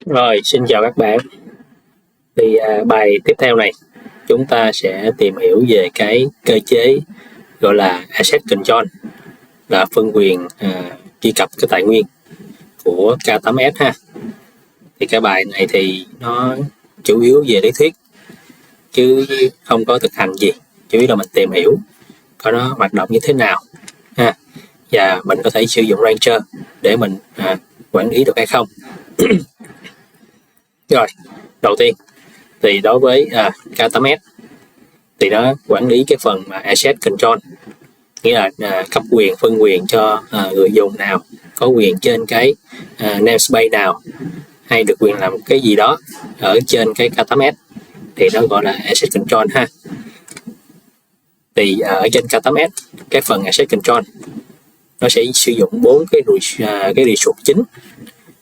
Rồi, xin chào các bạn. Bài tiếp theo này chúng ta sẽ tìm hiểu về cái cơ chế gọi là Asset Control, là phân quyền truy cập cái tài nguyên của K8S ha. Thì cái bài này thì nó chủ yếu về lý thuyết chứ không có thực hành gì, chủ yếu là mình tìm hiểu coi nó hoạt động như thế nào ha, và mình có thể sử dụng Rancher để mình quản lý được hay không. Rồi, đầu tiên thì đối với K8S thì nó quản lý cái phần mà Asset Control, nghĩa là cấp quyền, phân quyền cho người dùng nào có quyền trên cái namespace nào, hay được quyền làm cái gì đó ở trên cái K8S thì nó gọi là Asset Control ha. Thì ở trên K8S, cái phần Asset Control nó sẽ sử dụng 4 cái resource chính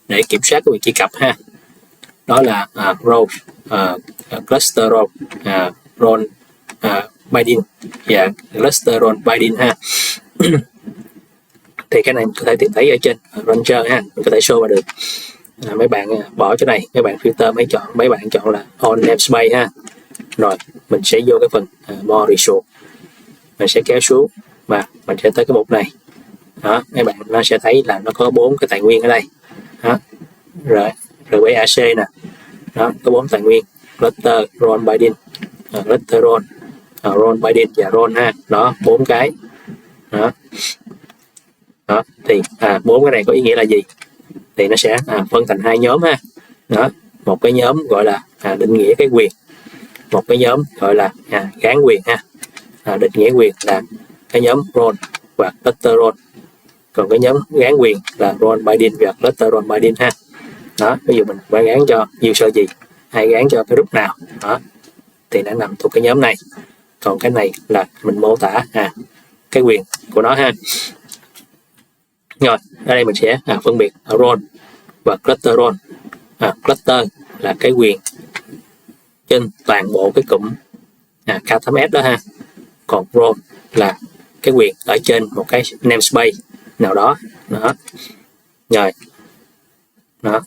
để kiểm soát cái quyền truy cập ha. Đó là role, cluster role, role binding và cluster role binding ha. Thì cái này mình có thể tìm thấy ở trên Rancher ha, mình có thể show ra được. Mấy bạn bỏ chỗ này, mấy bạn filter mấy bạn chọn là on namespace ha. Rồi mình sẽ vô cái phần more resource, mình sẽ kéo xuống và mình sẽ tới cái mục này đó. Mấy bạn nó sẽ thấy là nó có 4 cái tài nguyên ở đây đó. Rồi RBAC nè đó, có 4 tài nguyên: cluster, role binding, cluster role, role binding và role ha. Đó, 4 cái đó. Đó thì 4 cái này có ý nghĩa là gì? Thì nó sẽ phân thành 2 nhóm ha. Đó, một cái nhóm gọi là định nghĩa cái quyền, một cái nhóm gọi là gán quyền ha. Định nghĩa quyền là cái nhóm role và cluster role, còn cái nhóm gán quyền là role binding và cluster role binding ha. Đó, ví dụ mình phải gán cho user gì hay gán cho cái group nào đó thì nó nằm thuộc cái nhóm này. Còn cái này là mình mô tả cái quyền của nó ha. Rồi ở đây mình sẽ phân biệt role và cluster role. Cluster là cái quyền trên toàn bộ cái cụm K8S đó ha. Còn role là cái quyền ở trên một cái namespace nào đó. Đó. Rồi. Đó.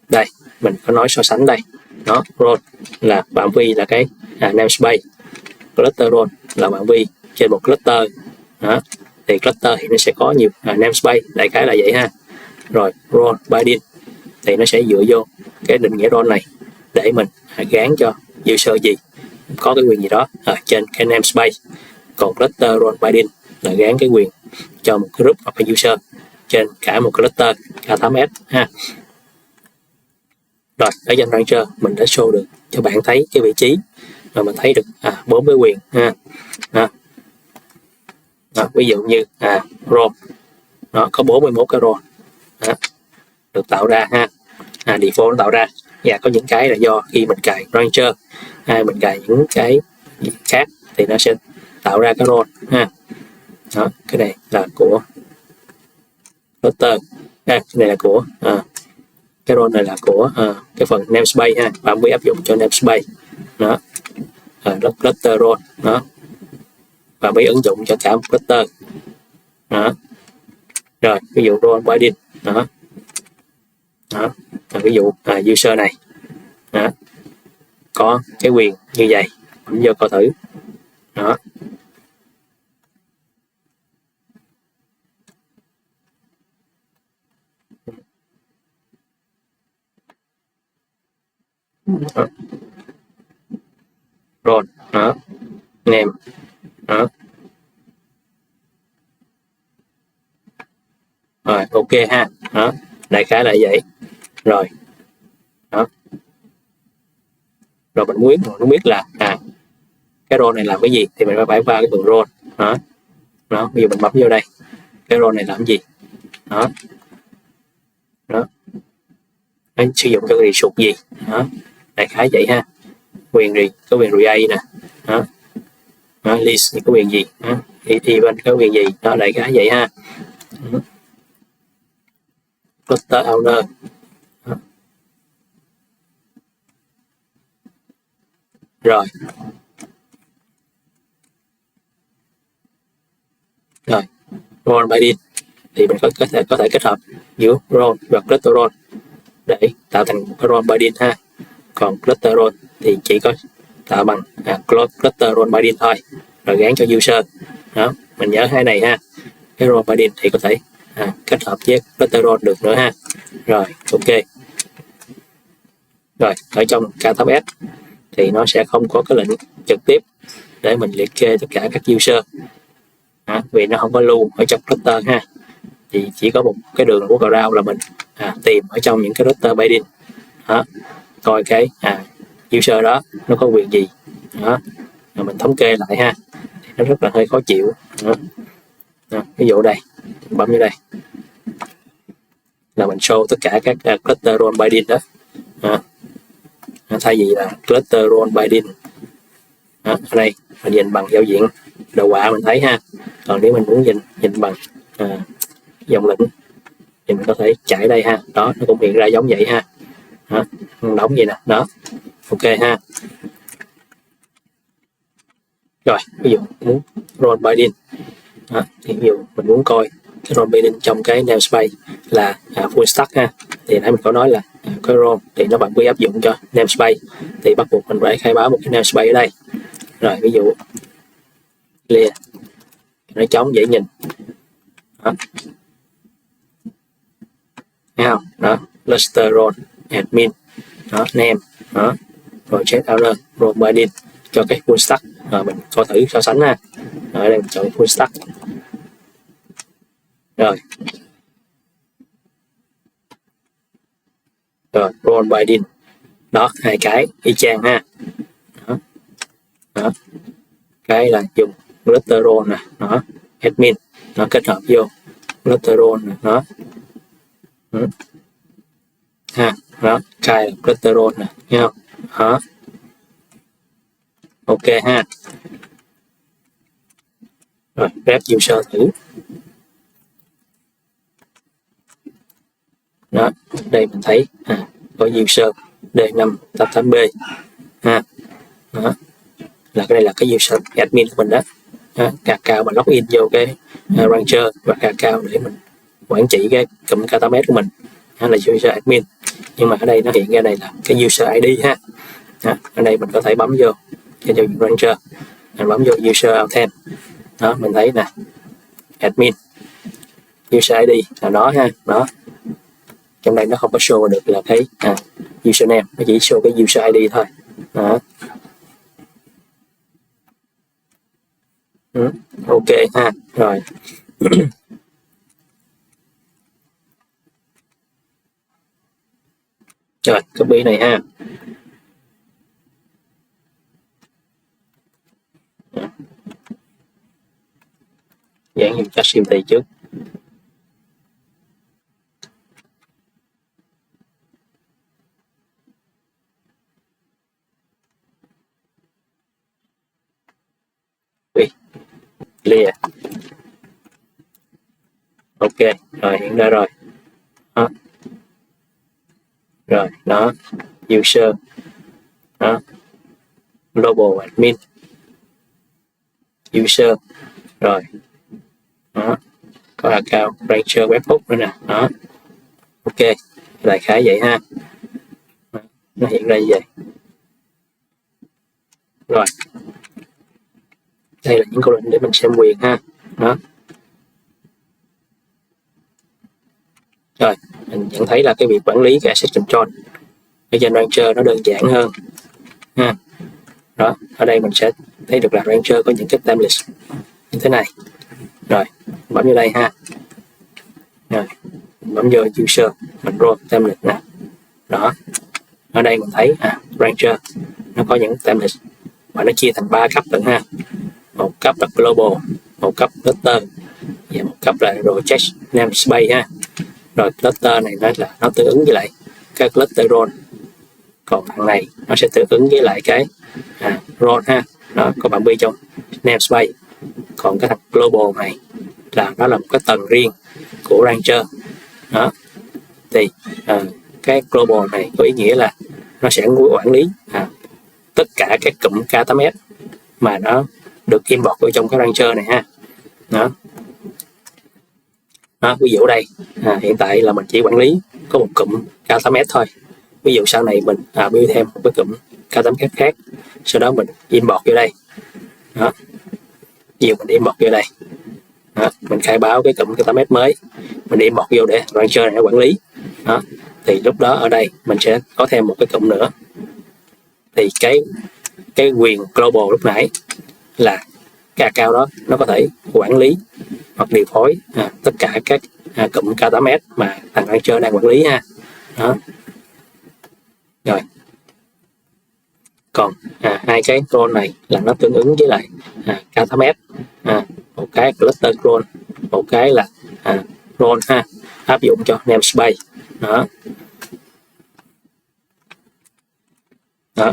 Đây, mình có nói so sánh đây. Đó, role là phạm vi là cái namespace. Cluster role là phạm vi trên một cluster. Đó. Thì cluster thì nó sẽ có nhiều namespace, đại khái là vậy ha. Rồi role binding thì nó sẽ dựa vô cái định nghĩa role này để mình gán cho user gì có cái quyền gì đó ở trên cái namespace. Còn cluster role binding là gán cái quyền cho một group hoặc là user trên cả một cluster K8S ha. Rồi ở trên Rancher mình đã show được cho bạn thấy cái vị trí mà mình thấy được 4 cái quyền ha. Đó, ví dụ như role nó có 41 cái role đó, được tạo ra ha. Default nó tạo ra, và có những cái là do khi mình cài Rancher hay mình cài những cái khác thì nó sẽ tạo ra cái role ha. Đó, cái này là của cluster, cái này là của cái role này là của cái phần namespace ha, phạm vi áp dụng cho namespace đó. Cluster role đó, phạm vi ứng dụng cho cả một cluster đó. Rồi ví dụ role binding đó. Đó, ví dụ user này đó, có cái quyền như vậy, bấm vô coi thử đó. Đó. Role đó, name đó. Rồi ok ha. Đó, đại khái là vậy. Rồi đó, rồi mình muốn biết là cái role này làm cái gì thì mình phải vào cái phần role đó. Đó, bây giờ mình bấm vô đây, cái role này làm gì đó. Đó, nó sử dụng cho cái resource gì đó, đại khái vậy ha. Quyền gì, có quyền create nè đó. Đó, list có quyền gì đó, event có quyền gì đó, đại khái vậy ha. Cluster owner đó. Rồi role binding thì mình có thể kết hợp giữa role và cluster role để tạo tạo thành một cái role binding ha. Còn cluster role thì chỉ có tạo bằng cluster role binding thôi, rồi gán cho user. Đó, mình nhớ hai này ha. Cái role binding thì có thể kết hợp với cluster role được nữa ha. Rồi, ok. Rồi, ở trong K8S thì nó sẽ không có cái lệnh trực tiếp để mình liệt kê tất cả các user, vì nó không có lưu ở trong cluster ha. Thì chỉ có một cái đường workaround là mình tìm ở trong những cái cluster binding đó, coi cái user đó nó có quyền gì đó, rồi mình thống kê lại ha. Thì nó rất là hơi khó chịu đó. Đó, ví dụ đây, bấm như đây là mình show tất cả các cluster role binding đó. Thay vì là cluster role binding ở đây mình nhìn bằng giao diện đồ họa mình thấy ha. Còn nếu mình muốn nhìn bằng dòng lệnh thì mình có thể chạy đây ha. Đó, nó cũng hiện ra giống vậy ha. Đó, đóng vậy nè. Đó, ok ha. Rồi, ví dụ muốn role binding thì ví dụ mình muốn coi cái role binding trong cái namespace là full stack ha. Thì nãy mình có nói là cái role thì nó bạn quy áp dụng cho namespace, thì bắt buộc mình phải khai báo một cái namespace ở đây. Rồi, ví dụ clear, nó trống dễ nhìn. Đó, thấy không? Đó, cluster role admin, đó, name, đó, rồi check owner, role binding cho cái full stack. Rồi mình coi thử so sánh ha. Rồi ở đây mình chọn full stack. Rồi, role binding, đó, hai cái y chang ha. Đó, đó, cái là dùng cluster role nè, đó, admin nó kết hợp vô cluster role nè, đó. Ha, đó, cái là cluster role nè, thấy không? Đó, ok ha. Rồi, grab user thử. Đó, đây mình thấy có user D588B ha. Đó, là cái đây là cái user admin của mình đó. Cacao mình login vô cái rancher và Cacao để mình quản trị cái cụm K8S của mình là user admin. Nhưng mà ở đây nó hiện ra đây là cái user ID ha. Ở đây mình có thể bấm vô cho giao diện rancher, mình bấm vô user authent. Đó, mình thấy nè, admin user ID là nó ha. Đó, trong đây nó không có show được là cái username, nó chỉ show cái user ID thôi. Đó. Ok ha. Rồi rồi, copy này ha. Dán dùng ChatGPT trước. Clear. Ok, rồi hiện ra rồi. Đó. Rồi, đó, user, đó, global admin, user, rồi, đó, có account rancher webhook nữa nè. Đó, ok, đại khái vậy ha. Nó hiện ra như vậy. Rồi, đây là những câu lệnh để mình xem quyền ha. Đó. Rồi, mình nhận thấy là cái việc quản lý cái asset control ở trên rancher nó đơn giản hơn ha. Đó, ở đây mình sẽ thấy được là rancher có những cái template như thế này. Rồi, bấm vô đây ha. Rồi, bấm vô user, mình role template nè. Đó, ở đây mình thấy rancher nó có những template và nó chia thành 3 cấp nữa ha. Một cấp là global, một cấp cluster và một cấp là project namespace ha. Rồi cluster này nó tương ứng với lại cái cluster role, còn thằng này nó sẽ tương ứng với lại cái role ha. Nó có phạm vi trong namespace. Còn cái thằng global này là nó là một cái tầng riêng của rancher. Đó, thì cái global này có ý nghĩa là nó sẽ quản lý tất cả các cụm K8S mà nó được import ở trong cái rancher này ha. Đó. Đó, ví dụ đây hiện tại là mình chỉ quản lý có một cụm K8S thôi, ví dụ sau này mình build thêm một cái cụm K8S khác, sau đó mình import vô đây đó, ví dụ mình import vô đây đó, mình khai báo cái cụm K8S mới, mình import vô để Rancher này nó quản lý đó, thì lúc đó ở đây mình sẽ có thêm một cái cụm nữa, thì cái quyền global lúc nãy là cái account đó nó có thể quản lý hoặc điều phối tất cả các cụm K8S mà thằng Rancher đang quản lý ha đó. Rồi còn hai cái role này là nó tương ứng với lại K8S, một cái cluster role, một cái là role ha, áp dụng cho namespace đó. Đó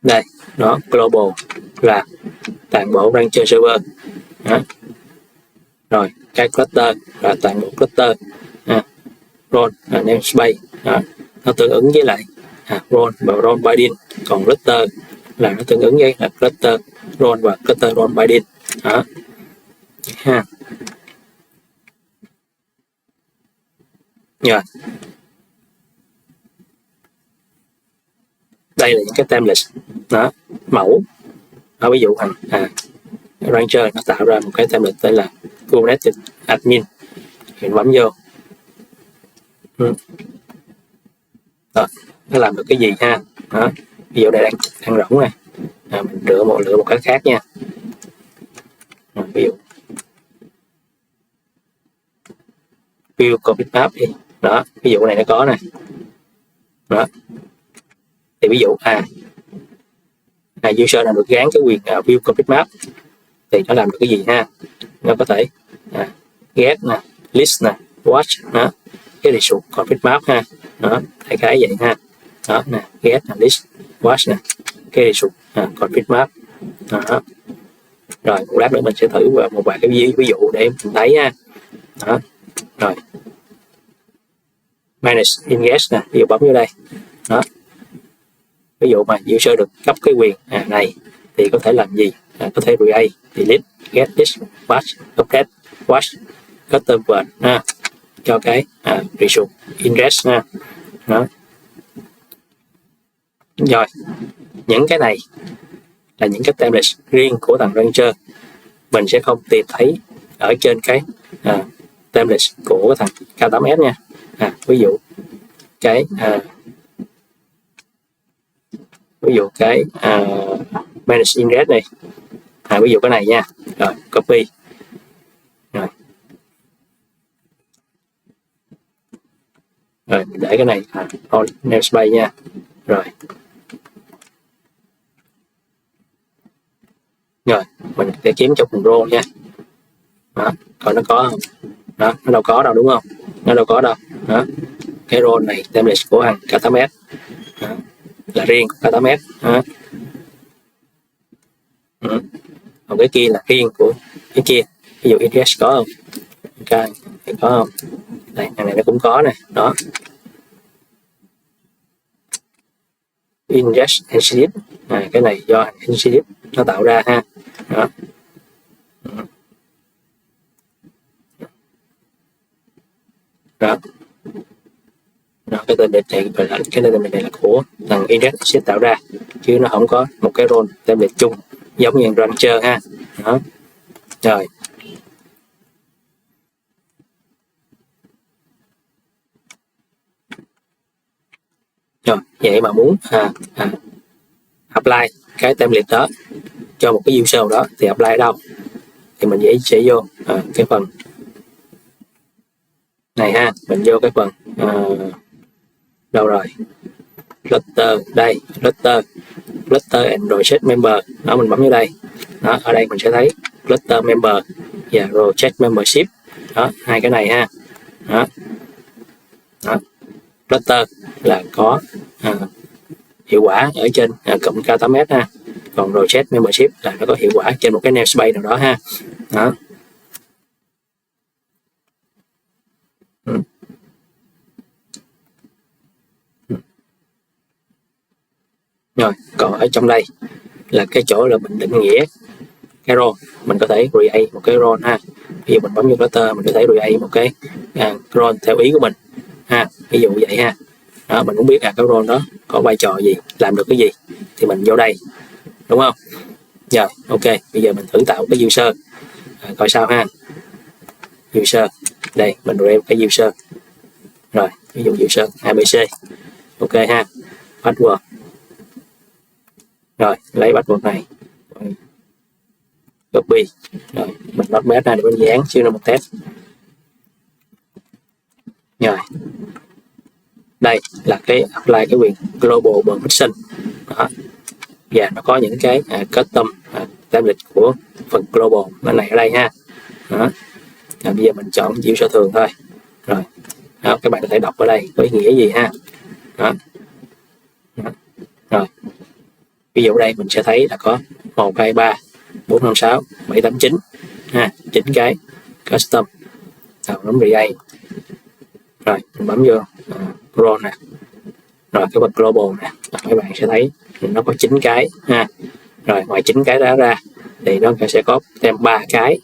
đây đó, global là toàn bộ Rancher server đó. Rồi cái cluster là toàn bộ cluster, role là namespace đó, nó tương ứng với lại role và role binding, còn cluster là nó tương ứng với là cluster role và cluster role binding đó ha. Rồi đây là những cái template đó, mẫu đó, ví dụ thành Rancher nó tạo ra một cái template tên là Kubernetes admin, mình bấm vô đó, nó làm được cái gì ha đó. Ví dụ đây đang rỗng này, mình lựa một cái khác nha, ví dụ view commit map đi đó, ví dụ này nó có này đó, thì ví dụ user nào được gán cái quyền view commit map thì nó làm được cái gì ha, nó có thể get nè, list nè, watch đó, cái result commit map ha đó, hai cái vậy ha đó nè, get nè, list, watch nè, cái result commit map đó. Rồi một lát nữa mình sẽ thử một vài cái ví dụ để mình thấy ha đó. Rồi manage ingest nè, ví dụ bấm vô đây đó, ví dụ mà user được cấp cái quyền này thì có thể làm gì, có thể create, delete, get, list, watch, update, watch, custom word cho cái result ingest ha đó. Rồi những cái này là những cái template riêng của thằng Rancher, mình sẽ không tìm thấy ở trên cái template của thằng K8S nha. Ví dụ cái manage ingest này, ví dụ cái này nha, rồi copy rồi mình để cái này on namespace nha, rồi mình sẽ kiếm trong phần role nha đó, coi nó có không đó, nó đâu có đâu đúng không, nó đâu có đâu đó. Cái role này template của thằng K8S đó, là riêng của K8S đó. Còn cái kia là riêng của cái kia, ví dụ ingest có không, ok thì có không, đây thằng này nó cũng có nè đó, ingest incident cái này do incident nó tạo ra ha đó. Đó. Đó, cái tên này là của thằng ingest sẽ tạo ra, chứ nó không có một cái role template chung giống như Rancher ha đó. Rồi vậy mà muốn apply cái template đó cho một cái user đó thì apply ở đâu, thì mình sẽ vô cái phần này ha, mình vô cái phần đâu rồi, cluster đây, cluster and project member đó, mình bấm vô đây đó, ở đây mình sẽ thấy cluster member và project membership đó, hai cái này ha đó. Cluster là có hiệu quả ở trên cụm K8S ha, còn project membership là nó có hiệu quả trên một cái namespace nào đó ha đó. Rồi còn ở trong đây là cái chỗ là mình định nghĩa cái role, mình có thể create một cái role ha, ví dụ mình bấm vô cluster mình có thể create một cái role theo ý của mình ha, ví dụ vậy ha. Đó, mình muốn biết cái role đó có vai trò gì, làm được cái gì thì mình vô đây, đúng không? Rồi ok, bây giờ mình thử tạo cái user coi sao ha. User đây, mình rem cái user rồi, ví dụ user abc, ok ha. Password rồi, lấy password này copy rồi, mình lót mét ra để mình dán xíu nữa một test. Rồi đây là cái apply cái quyền global permission đó, và nó có những cái custom template của phần global bên này ở đây ha. Đó. Rồi, bây giờ mình chọn user thường thôi. Rồi đó, các bạn có thể đọc ở đây có ý nghĩa gì ha. Đó. Đó. Rồi ví dụ đây mình sẽ thấy là có 1 2 3 4 5 6 7 8 9 ha, 9 cái custom. Rồi bấm create rồi mình bấm vô role nè, rồi cái phần global nè, các bạn sẽ thấy nó có 9 cái ha. Rồi ngoài 9 cái đó ra thì nó sẽ có thêm 3 cái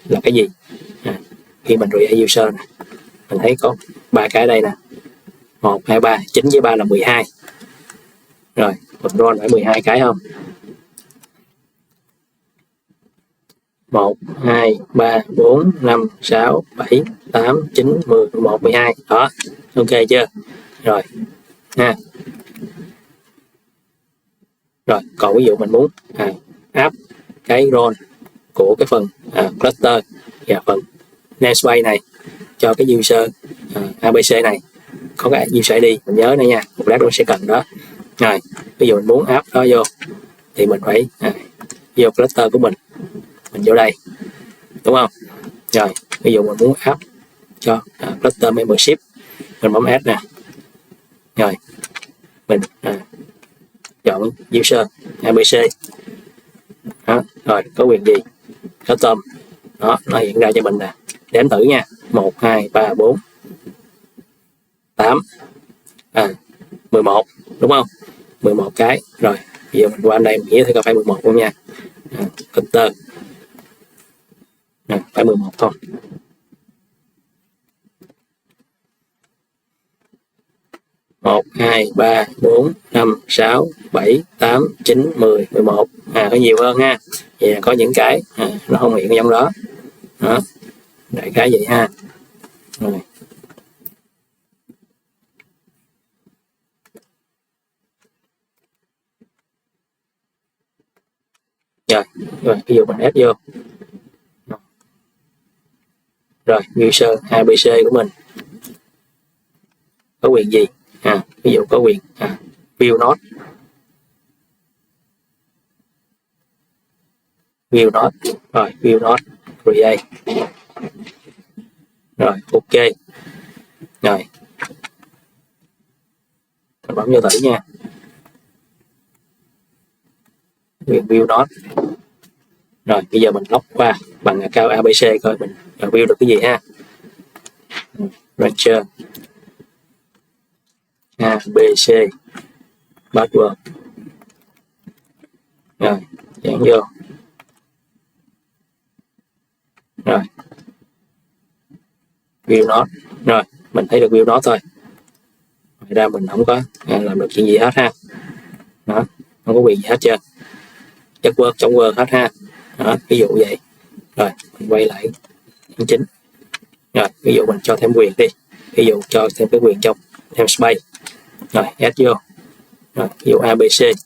là cái gì khi mình create user nè, mình thấy có 3 cái đây nè, 1 2 3, 9 với 3 là 12. Rồi phần role phải 12 cái không? 1 2 3 4 5 6 7 8 9 10 11 12 đó, ok chưa? Rồi ha. Rồi còn ví dụ mình muốn áp cái role của cái phần cluster và phần namespace này cho cái user abc này, có cái user ID mình nhớ đây nha, một lát mình sẽ cần đó. Rồi ví dụ mình muốn áp đó vô thì mình phải vô cluster của mình vô đây, đúng không? Rồi ví dụ mình muốn áp cho cluster membership, mình bấm add nè, rồi mình chọn user abc đó, rồi có quyền gì custom đó, nó hiện ra cho mình nè, đếm thử nha, 1 2 3 4 8 11, đúng không? 11 cái. Rồi bây giờ mình qua đây mình nghĩ thì có phải 11 không nha. Enter phải 11 thôi. Một, hai, ba, bốn, năm, sáu, bảy, tám, chín, 10, 11. Có nhiều hơn ha. Vậy có những cái nó không hiện trong đó. Đó. Đại khái vậy ha. Rồi. Rồi, ví dụ mình ép vô. Rồi, user ABC của mình có quyền gì? Ví dụ có quyền view node. View node. Rồi, view node. Create. Rồi, ok. Rồi. Mình bấm vô thử nha. Quyền view node. Rồi, bây giờ mình log qua bằng account ABC coi mình view được cái gì ha. Rancher ABC password. Rồi, dán vô. Rồi. View node. Rồi, mình thấy được view node thôi. Ngoài ra mình không có làm được chuyện gì hết ha. Đó, không có quyền gì hết trơn. Chất Word trong Word hết ha. Đó, ví dụ vậy. Rồi mình quay lại chương chính. Rồi ví dụ mình cho thêm quyền đi, ví dụ cho thêm cái quyền trong namespace. Rồi add vô. Rồi ví dụ abc.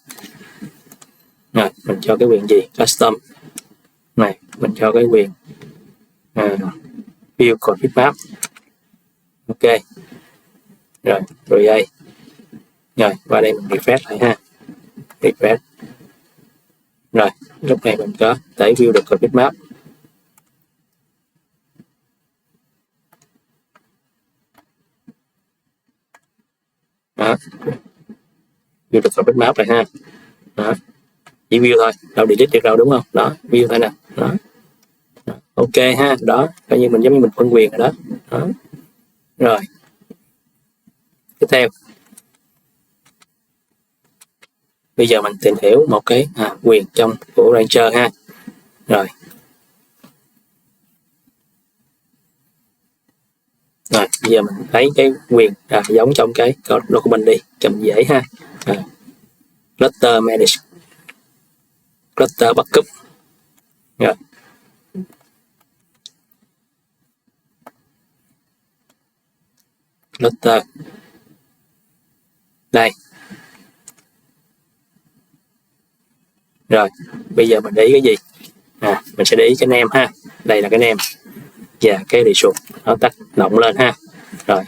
Rồi mình cho cái quyền gì custom này, mình cho cái quyền view config map. Ok rồi đây. Rồi qua đây mình refresh lại ha, refresh. Rồi lúc này mình có thể view được config map. Đó, view được config map này ha. Đó, chỉ view thôi, đâu delete được đâu, đúng không? Đó, view thôi nè. Đó. Ok ha, đó coi như mình giống như mình phân quyền rồi đó. Đó. Rồi tiếp theo bây giờ mình tìm hiểu một cái quyền trong của Rancher ha. Rồi Rồi bây giờ mình lấy cái quyền giống trong cái document đi cho mình dễ ha. Cluster manage, cluster backup. Rồi cluster đây. Rồi bây giờ mình để ý cái gì? Mình sẽ để ý cái name ha. Đây là cái name và cái result nó tác động lên ha. Rồi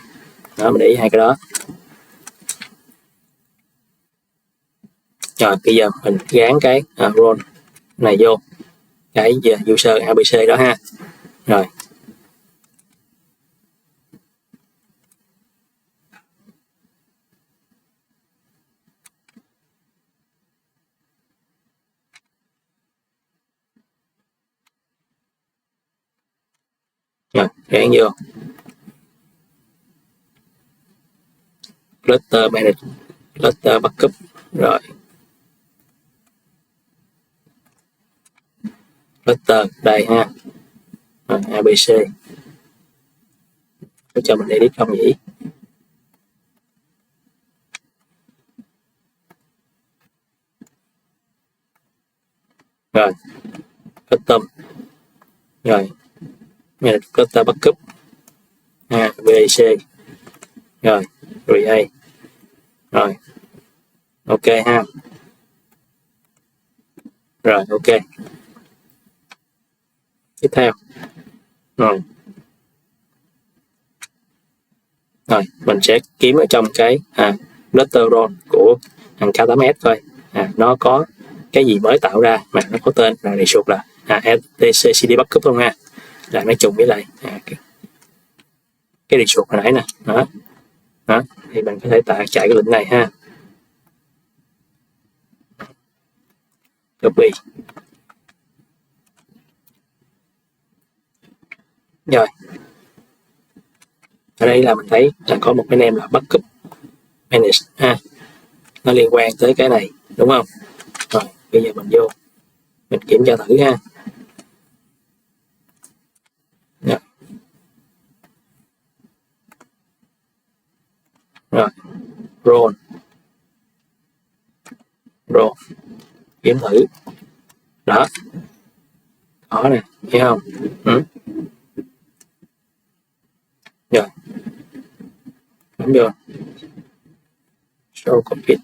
đó, mình để ý hai cái đó. Rồi bây giờ mình gán cái role này vô cái user ABC đó ha. Rồi gán vô cluster manage, cluster backup. Rồi cluster đây ha. Rồi, ABC cho mình edit không nhỉ? Rồi custom. Rồi manage cluster backup BAC. Rồi create. Rồi ok ha. Rồi ok. Tiếp theo rồi mình sẽ kiếm ở trong cái cluster role của thằng K8S thôi. Nó có cái gì mới tạo ra mà nó có tên là result là stc cd backup không ha, là nó trùng với lại cái result hồi nãy nè. Đó thì mình có thể chạy cái link này ha, copy. Rồi ở đây là mình thấy là có một cái name là backup manage ha, nó liên quan tới cái này đúng không? Rồi bây giờ mình vô mình kiểm tra thử ha. Rồi role kiểm thử đó, có nè, thấy không? Rồi bấm vô show complete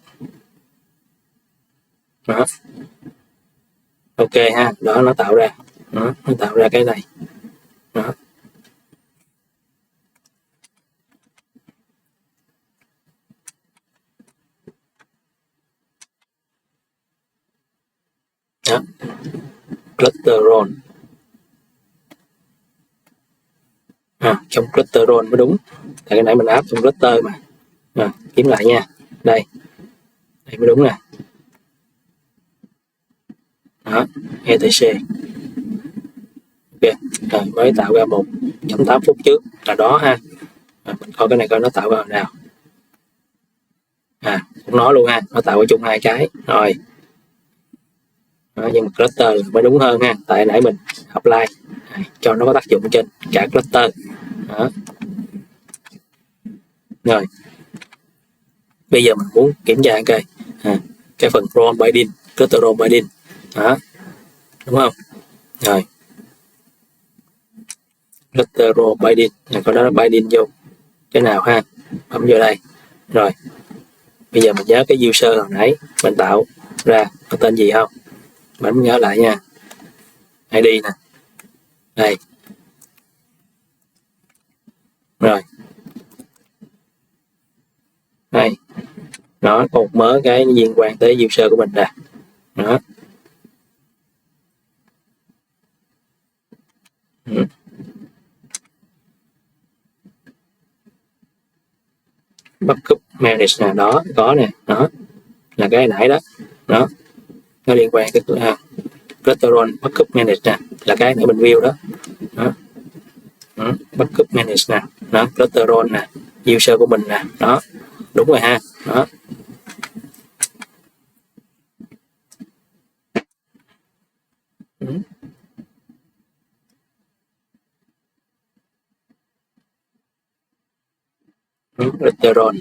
đó, ok ha. Đó nó tạo ra đó, nó tạo ra cái này đó. Đó cluster role trong cluster role mới đúng, tại cái nãy mình áp trong cluster mà. Kiếm lại nha, đây mới đúng nè. Đó etc. Ok rồi mới tạo ra 1.8 phút trước là đó ha. Mình coi cái này coi nó tạo ra nào. Cũng nó luôn ha, nó tạo ra chung hai cái rồi. Đó, nhưng mà cluster mới đúng hơn ha, tại nãy mình apply cho nó có tác dụng trên cả cluster đó. Rồi bây giờ mình muốn kiểm tra cái phần role binding, cluster role binding đó, đúng không? Rồi cluster role binding là có đó nó binding vô cái nào ha, bấm vô đây. Rồi bây giờ mình nhớ cái user hồi nãy mình tạo ra có tên gì không? Mình nhớ lại nha, ID nè, đây. Rồi đây nó có một mớ cái liên quan tới user của mình nè đó. Backup manage nè, đó có nè, đó là cái nãy đó, nó liên quan tới cluster role backup manage nè, là cái nãy mình view đó. Backup manage nè, đó cluster role nè, user của mình nè, đó đúng rồi ha. Đó Literal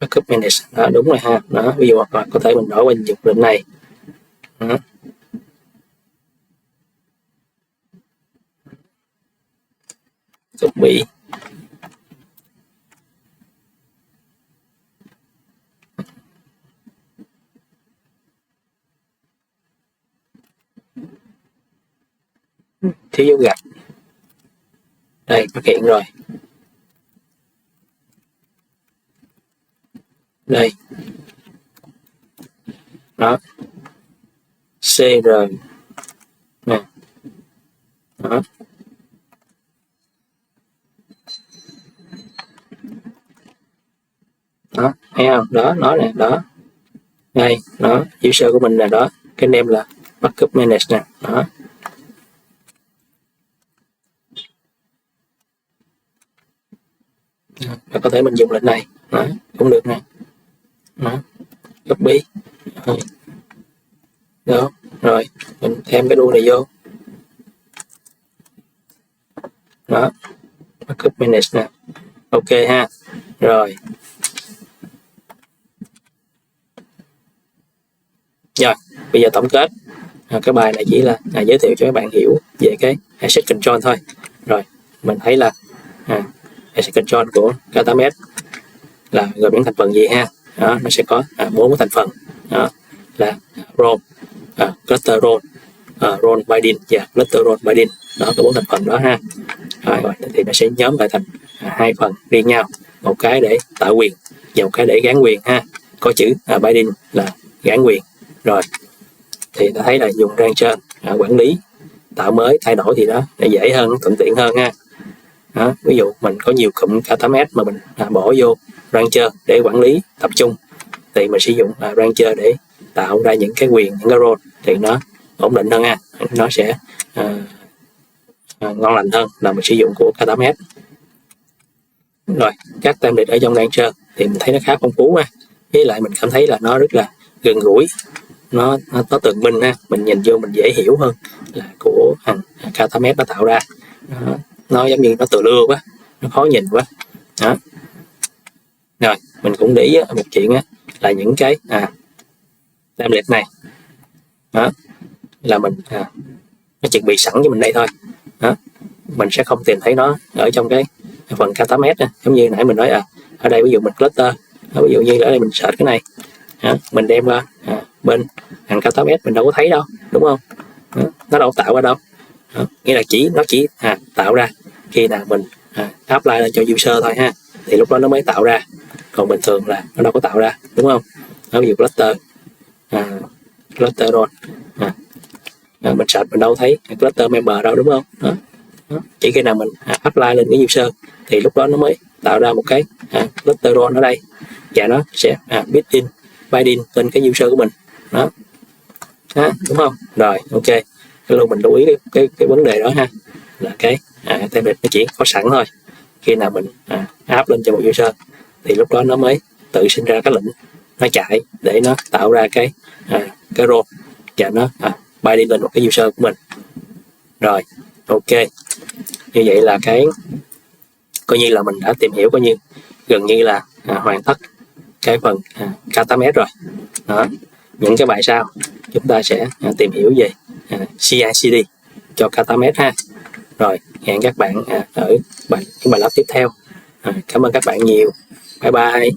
backup manage đó, đúng rồi ha. Đó, ví dụ hoặc là có thể mình đổi qua dục lệnh này đó. Copy thiếu dấu gạch, đây phát hiện rồi, đây đó, CR nè đó, đó thấy không, đó nó nè, đó đây đó, user của mình là đó, cái name là backup manage nè đó. Và có thể mình dùng lệnh này đó, cũng được nè đó, copy đó, rồi mình thêm cái đuôi này vô đó, backup manage nè, ok ha. Rồi bây giờ tổng kết cái bài này chỉ là giới thiệu cho các bạn hiểu về cái asset control thôi. Rồi mình thấy là asset control của K8s là gồm những thành phần gì ha. Đó, nó sẽ có 4 cái thành phần đó, là role, cluster role, role binding và cluster role binding. Đó, có 4 thành phần đó ha. Rồi thì nó sẽ nhóm lại thành 2 phần riêng nhau, một cái để tạo quyền và một cái để gán quyền ha. Có chữ binding là gán quyền. Rồi thì ta thấy là dùng rancher quản lý, tạo mới, thay đổi thì đó để dễ hơn, thuận tiện hơn ha. Đó, ví dụ mình có nhiều cụm K8s mà mình bỏ vô rancher để quản lý tập trung thì mình sử dụng rancher để tạo ra những cái quyền, những cái role thì nó ổn định hơn ha, nó sẽ ngon lành hơn là mình sử dụng của K8s. Rồi các template ở trong rancher thì mình thấy nó khá phong phú ha, với lại mình cảm thấy là nó rất là gần gũi, nó tường minh ha, mình nhìn vô mình dễ hiểu hơn là của thằng K8s nó tạo ra. Nó giống như nó từ lưa quá, nó khó nhìn quá đó. Rồi mình cũng để ý một chuyện là những cái template này đó là mình nó chuẩn bị sẵn cho mình đây thôi đó, mình sẽ không tìm thấy nó ở trong cái phần K8s giống như nãy mình nói ở đây ví dụ mình cluster ví dụ như ở đây mình search cái này mình đem qua bên thằng K8s mình đâu có thấy đâu, đúng không? Nó đâu tạo ra đâu. Nghĩa là nó chỉ tạo ra khi nào mình apply lên cho user thôi ha, thì lúc đó nó mới tạo ra, còn bình thường là nó đâu có tạo ra, đúng không? Ví dụ cluster rồi mình search mình đâu thấy cluster member đâu, đúng không? Đó. Chỉ khi nào mình apply lên cái user thì lúc đó nó mới tạo ra một cái cluster role ở đây và nó sẽ built-in binding lên cái user của mình đó. Đúng không? Rồi ok, cái luôn mình lưu ý cái vấn đề đó ha, là cái template nó chỉ có sẵn thôi, khi nào mình áp lên cho một user thì lúc đó nó mới tự sinh ra cái lệnh nó chạy để nó tạo ra cái role và nó binding lên một cái user của mình. Rồi ok, như vậy là cái coi như là mình đã tìm hiểu, coi như gần như là hoàn tất cái phần K8s rồi đó. Những cái bài sau chúng ta sẽ tìm hiểu về CI/CD cho K8s ha. Rồi hẹn các bạn ở những bài lớp tiếp theo. Cảm ơn các bạn nhiều, bye bye.